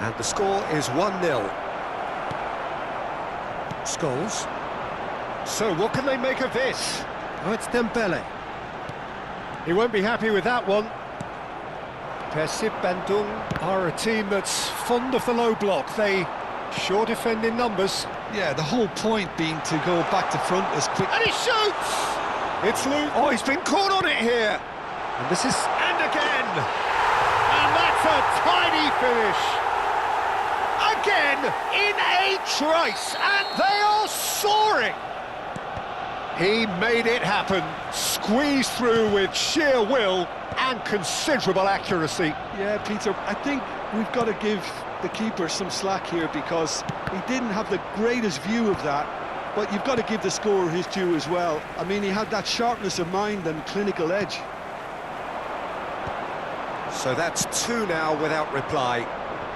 And the score is 1-0. Scholes. So what can they make of this? Oh, it's Dembele. He won't be happy with that one. Persib Bandung are a team that's fond of the low block. They sure defend in numbers. Yeah, the whole point being to go back to front as quick... And he shoots! It's loose. Oh, he's been caught on it here. And this is... And again! And that's a tiny finish. Again, in a trice, and they are soaring. He made it happen, squeezed through with sheer will and considerable accuracy. Yeah, Peter, I think we've got to give the keeper some slack here because he didn't have the greatest view of that, but you've got to give the scorer his due as well. I mean, he had that sharpness of mind and clinical edge. So that's 2 now without reply.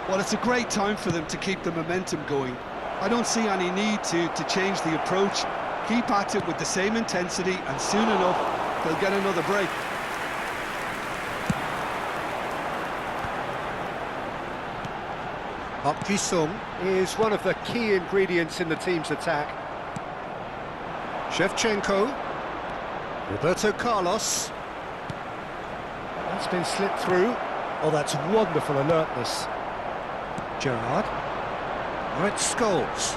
Well, it's a great time for them to keep the momentum going. I don't see any need to change the approach. Keep at it with the same intensity, and soon enough, they'll get another break. Park Ji-sung is one of the key ingredients in the team's attack. Shevchenko. Roberto Carlos. That's been slipped through. Oh, that's wonderful alertness. Gerrard. Right, Scholes.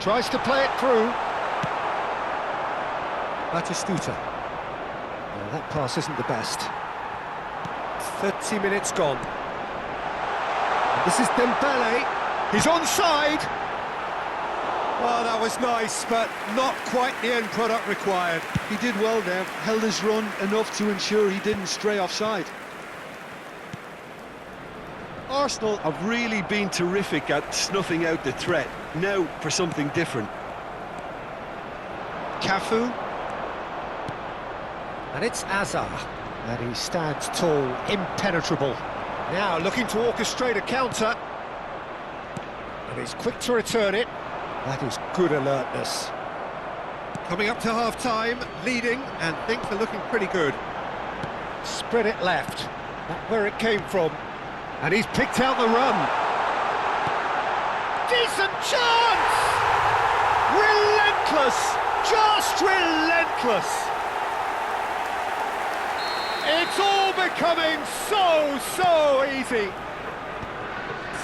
Tries to play it through. Batistuta. Well, that pass isn't the best. 30 minutes gone. And this is Dembele. He's onside. Well, that was nice, but not quite the end product required. He did well there, held his run enough to ensure he didn't stray offside. Arsenal have really been terrific at snuffing out the threat. Now for something different. Cafu. And it's Azar. And he stands tall, impenetrable. Now looking to orchestrate a counter. And he's quick to return it. That is good alertness. Coming up to half-time, leading, and things are looking pretty good. Spread it left. That's where it came from. And he's picked out the run. Decent chance! Relentless! Just relentless! It's all becoming so easy.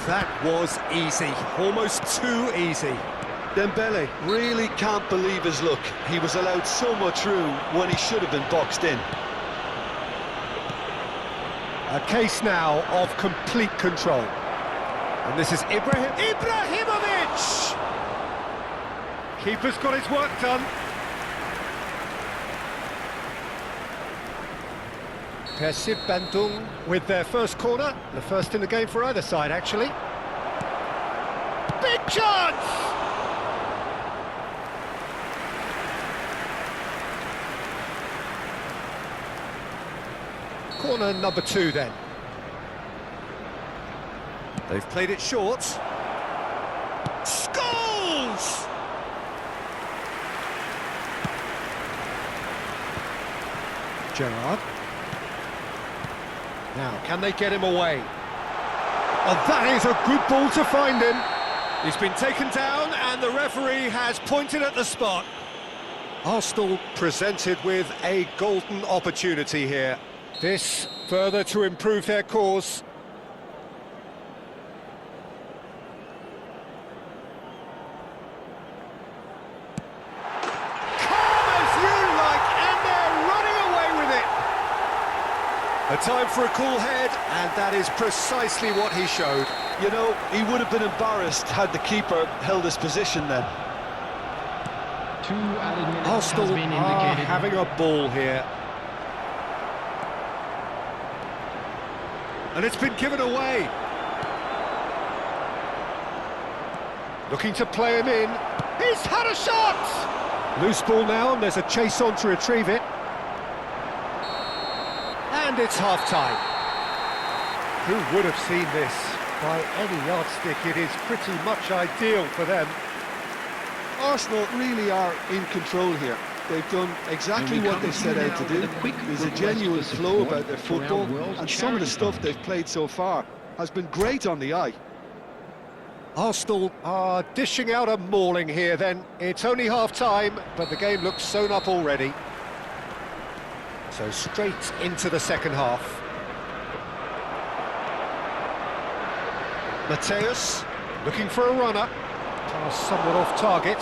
That was easy. Almost too easy. Dembele really can't believe his luck. He was allowed so much room when he should have been boxed in. A case now of complete control. And this is Ibrahimovic! Keeper's got his work done. Persib Bandung with their first corner. The first in the game for either side, actually. Big chance! Corner number 2 then. They've played it short. Scholes! Gerrard. Now, can they get him away? Oh, that is a good ball to find him. He's been taken down and the referee has pointed at the spot. Arsenal presented with a golden opportunity here. This further to improve their cause. Calm as you like, and they're running away with it. A time for a cool head, and that is precisely what he showed. You know, he would have been embarrassed had the keeper held his position then. 2 added minutes Arsenal has been are indicated. having a ball here. And it's been given away. Looking to play him in. He's had a shot! Loose ball now, and there's a chase on to retrieve it. And it's half-time. Who would have seen this? By any yardstick, it is pretty much ideal for them. Arsenal really are in control here. They've done exactly what they set out to do. There's a genuine flow about their football, and some of the stuff they've played so far has been great on the eye. Arsenal are dishing out a mauling here then. It's only half-time, but the game looks sewn up already. So straight into the second half. Mateus, looking for a runner. Pass somewhat off target.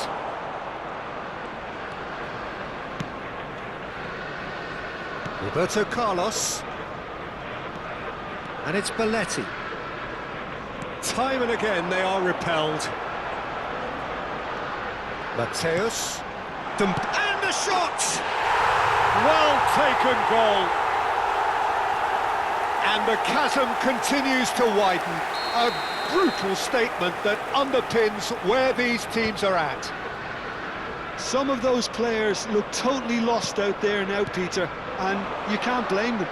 Roberto Carlos. And it's Belletti. Time and again they are repelled. Mateus. And the shot! Well taken goal. And the chasm continues to widen. A brutal statement that underpins where these teams are at. Some of those players look totally lost out there now, Peter, and you can't blame them.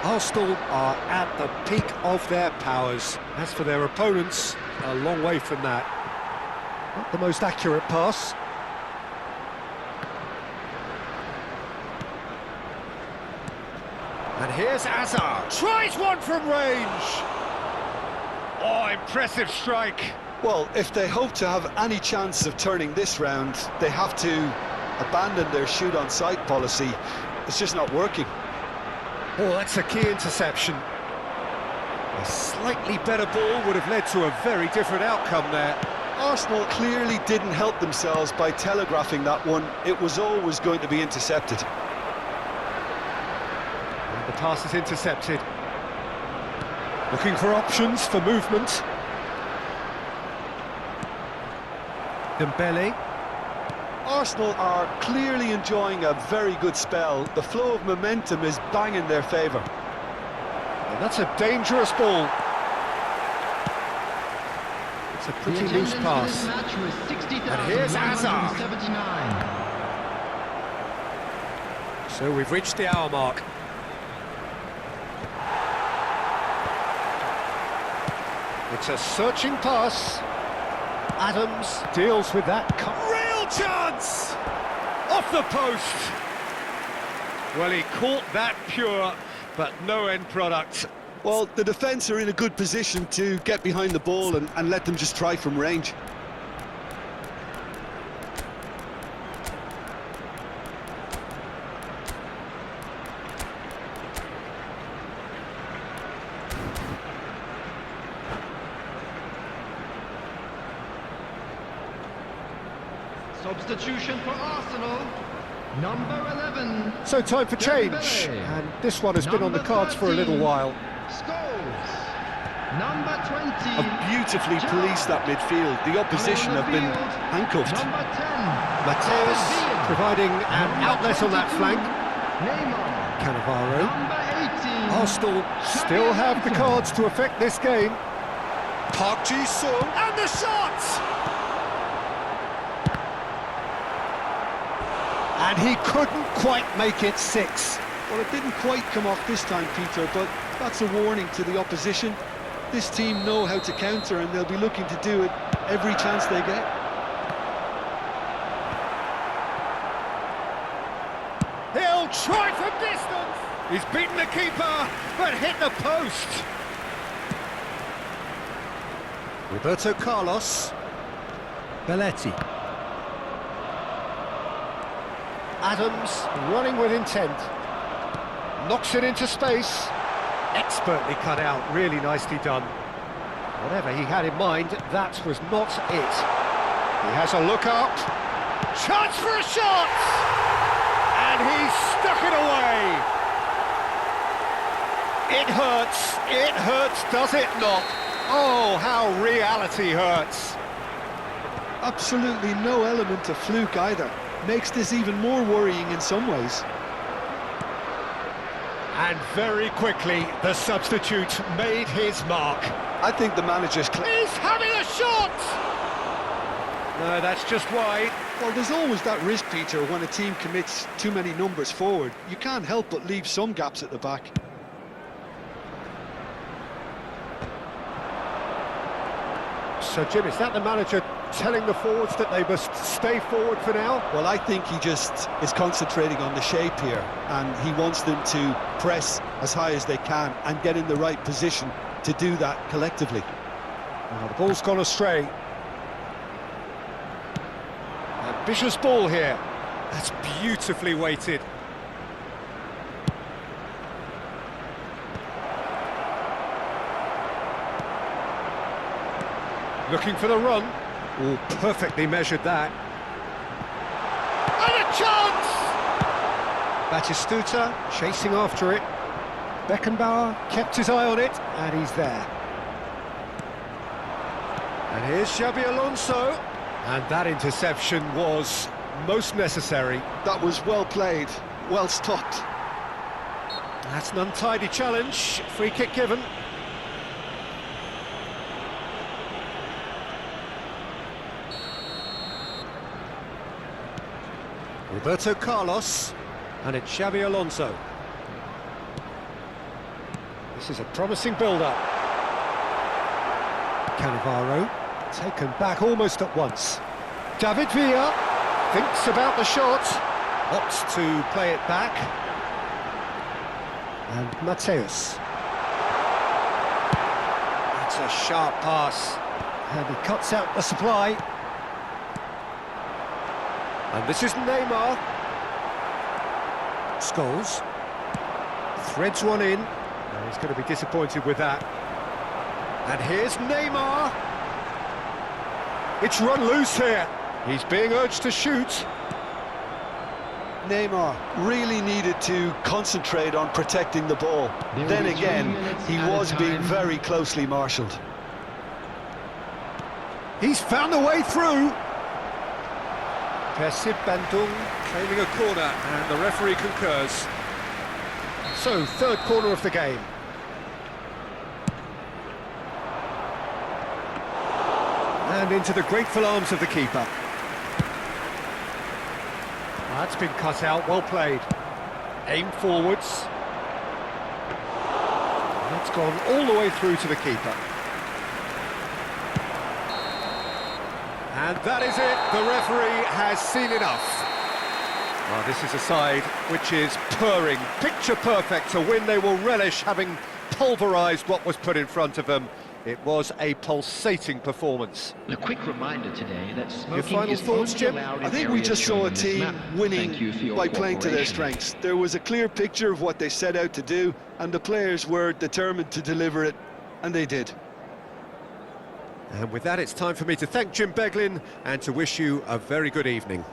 Arsenal are at the peak of their powers. As for their opponents, a long way from that. Not the most accurate pass. And here's Hazard. Tries one from range. Oh, impressive strike. Well, if they hope to have any chance of turning this round, they have to abandon their shoot-on-sight policy. It's just not working. Oh, that's a key interception. A slightly better ball would have led to a very different outcome there. Arsenal clearly didn't help themselves by telegraphing that one. It was always going to be intercepted. And the pass is intercepted. Looking for options for movement. Dembele. Arsenal are clearly enjoying a very good spell. The flow of momentum is bang in their favour. And that's a dangerous ball. It's a pretty loose pass. And here's Hazard. So we've reached the hour mark. It's a searching pass. Adams deals with that. Real chance! Off the post! Well, he caught that pure, but no end product. Well, the defence are in a good position to get behind the ball and let them just try from range. Substitution for Arsenal, number 11. So time for change, Dembele. and this one has been on the cards for a little while. Scholes, number 20. Have beautifully policed that midfield. The opposition have been handcuffed. Number 10. Mateus providing an outlet on that flank. Neymar. Cannavaro. Number 18. Arsenal still have the cards to affect this game. Park Ji-sung, and the shot! And he couldn't quite make it 6. Well, it didn't quite come off this time, Peter, but that's a warning to the opposition. This team know how to counter, and they'll be looking to do it every chance they get. He'll try from distance. He's beaten the keeper, but hit the post. Roberto Carlos. Belletti. Adams running with intent. Knocks it into space. Expertly cut out, really nicely done. Whatever he had in mind, that was not it. He has a look up. Chance for a shot! And he's stuck it away. It hurts, does it not? Oh, how reality hurts. Absolutely no element of fluke either. Makes this even more worrying in some ways. And very quickly, the substitute made his mark. I think the manager's... He's having a shot! No, that's just wide. Well, there's always that risk, Peter, when a team commits too many numbers forward. You can't help but leave some gaps at the back. So, Jim, is that the manager telling the forwards that they must stay forward for now? Well, I think he just is concentrating on the shape here, and he wants them to press as high as they can and get in the right position to do that collectively. Well, the ball's gone astray. Ambitious ball here. That's beautifully weighted. Looking for the run. Oh, perfectly measured that. And a chance! Batistuta chasing after it. Beckenbauer kept his eye on it, and he's there. And here's Xabi Alonso. And that interception was most necessary. That was well played, well stopped. That's an untidy challenge. Free kick given. Roberto Carlos, and it's Xabi Alonso. This is a promising build-up. Cannavaro, taken back almost at once. David Villa thinks about the shot, opts to play it back. And Mateus. That's a sharp pass, and he cuts out the supply. And this is Neymar. Scholes threads one in. Now he's going to be disappointed with that. And here's Neymar. It's run loose here. He's being urged to shoot. Neymar really needed to concentrate on protecting the ball. Then again, he was being very closely marshalled. He's found a way through. Persib Bandung claiming a corner, and the referee concurs. So, third corner of the game. And into the grateful arms of the keeper. That's been cut out, well played. Aim forwards. That's gone all the way through to the keeper. And that is it, the referee has seen enough. Well, this is a side which is purring, picture perfect, a win they will relish, having pulverised what was put in front of them. It was a pulsating performance. A quick reminder today that smoking Your final is thoughts, only Jim? allowed in I think we areas just saw shown a in this team map. winning Thank you for your by playing to their cooperation. strengths. There was a clear picture of what they set out to do, and the players were determined to deliver it, and they did. And with that, it's time for me to thank Jim Beglin and to wish you a very good evening.